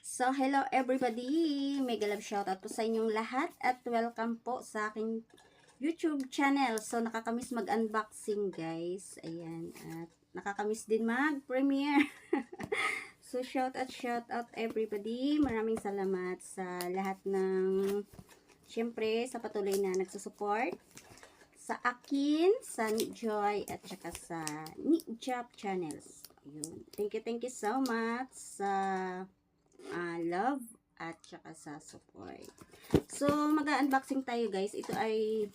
So, hello everybody! Mega love shoutout po sa inyong lahat at welcome po sa aking YouTube channel. So, nakakamiss mag-unboxing guys. Ayan. At nakakamiss din mag-premiere. So, shoutout everybody. Maraming salamat sa lahat ng, syempre, sa patuloy na nagsusupport sa akin, sa Nick Joy, at saka sa Nick Job channels. Ayun. Thank you so much sa love at saka sa support. So, mag-unboxing tayo guys. Ito ay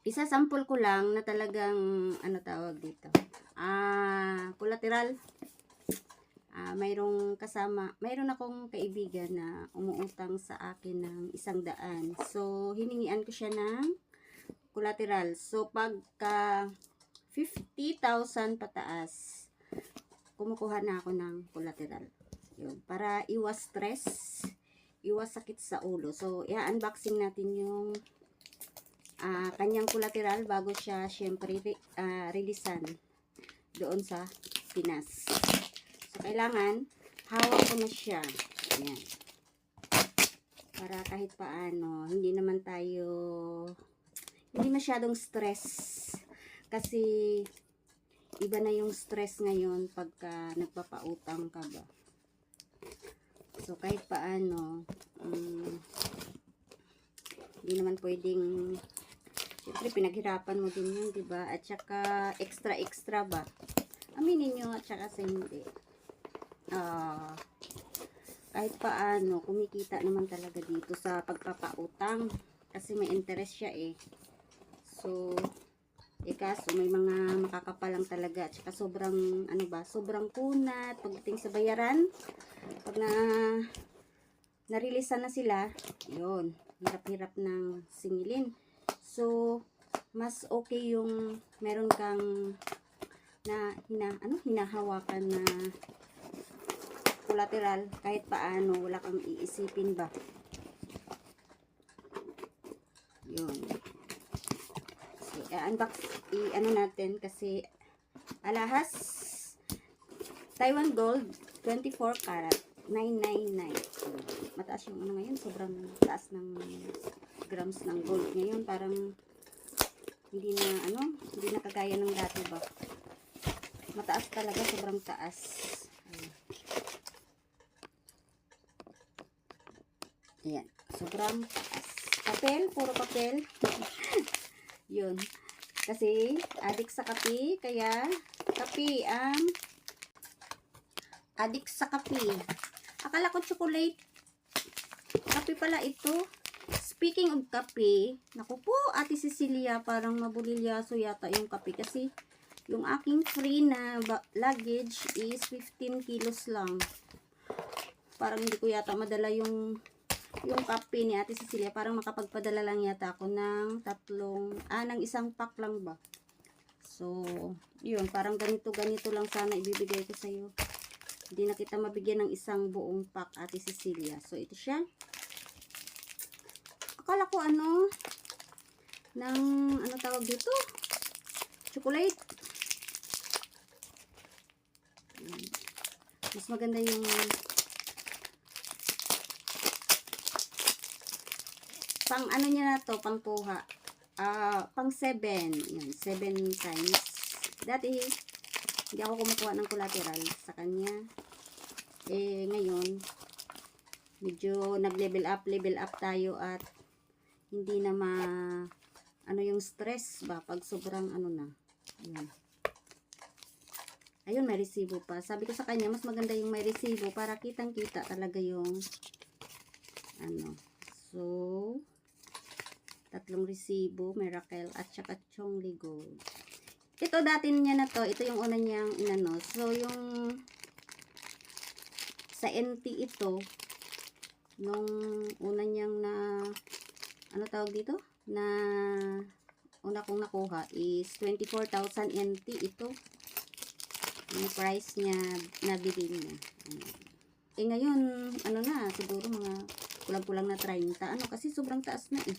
isa-sample ko lang na talagang ano tawag dito. Collateral. Mayroong akong kaibigan na umuutang sa akin ng 100. So, hiningian ko siya ng collateral. So, pagka 50,000 pataas, kumukuha na ako ng collateral. Yun, para iwas stress, iwas sakit sa ulo. So, i-unboxing natin yung kanyang collateral bago siya syempre releasean doon sa Pinas. So, kailangan hawak ko na siya. Ayan. Para kahit paano, hindi masyadong stress. Kasi iba na yung stress ngayon pagka nagpapautang ka ba. So, kahit paano, hindi naman pwedeng, syempre pinaghirapan mo din yun, diba? At saka, extra ba? Aminin nyo, at saka sa hindi. Kahit paano, kumikita naman talaga dito sa pagpapautang. Kasi may interest siya eh. So, kaso may mga makakapalang talaga at saka sobrang sobrang kunat pagdating sa bayaran. Pag na-release na sila, yun, hirap-hirap ng singilin. So, mas okay yung meron kang hinahawakan na collateral, kahit paano wala kang iisipin ba. Yun. Natin kasi alahas Taiwan Gold 24 karat 999. Mataas yung ngayon, sobrang taas ng grams ng gold ngayon, parang hindi na kagaya ng dati ba. Mataas talaga, sobrang taas. Ayan, sobrang taas. Papel, puro papel. Yun. Kasi, adik sa kape, kaya kape ang adik sa kape. Akala ko chocolate. Kape pala ito. Speaking of kape, naku po, Ate Cecilia, parang mabulilyaso yata yung kape kasi yung aking free na luggage is 15 kilos lang. Parang hindi ko yata madala yung kape ni Ate Cecilia. Parang makapagpadala lang yata ako ng ng isang pack lang ba. So, yun, parang ganito lang sana ibibigay ko sa'yo. Hindi na kita mabigyan ng isang buong pack, Ate Cecilia. So, ito siya. Akala ko tawag dito? Chocolate. Mas maganda yung pang niya na to, pang kuha. Pang 7. Yan, 7 times. Dati, hindi ako kumukuha ng collateral sa kanya. Ngayon, medyo nag-level up tayo at hindi na yung stress ba, pag sobrang na. Ayan. Ayun, may resibo pa. Sabi ko sa kanya, mas maganda yung may resibo para kitang-kita talaga yung So, 3 resibo, Miracle at saka Chongli Gold. Ito dati niya na to, ito yung una niyang So, yung sa NT ito, nung una niyang tawag dito? Na una kong nakuha is 24,000 NT ito. Yung price niya, nabili niya. Ngayon, siguro mga kulang-kulang na 30. Kasi sobrang taas na eh.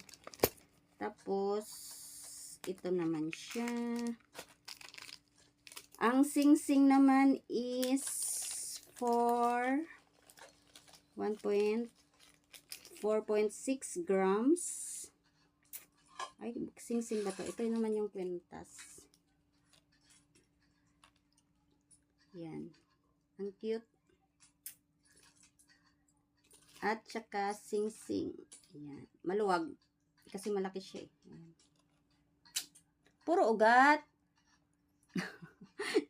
Tapos, ito naman siya. Ang sing-sing naman is 4.6 grams. Ay, sing-sing ba to? Ito naman yung kwintas. Yan. Ang cute. At saka sing-sing. Yan. Maluwag. Kasi malaki siya eh. Yan. Puro ugat.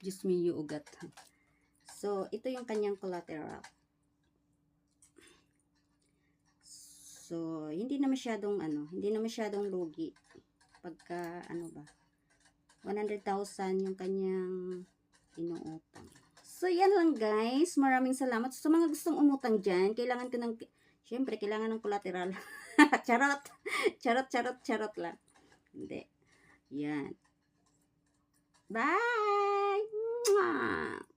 Diyos mio, ugat. So, ito yung kanyang collateral. So, hindi na masyadong lugi. Pagka, 100,000 yung kanyang inuutang. So, yan lang guys. Maraming salamat. So, sa mga gustong umutang dyan, syempre, kailangan ng collateral. Charot. Charot lang. Hindi. Yan. Bye! Mwah!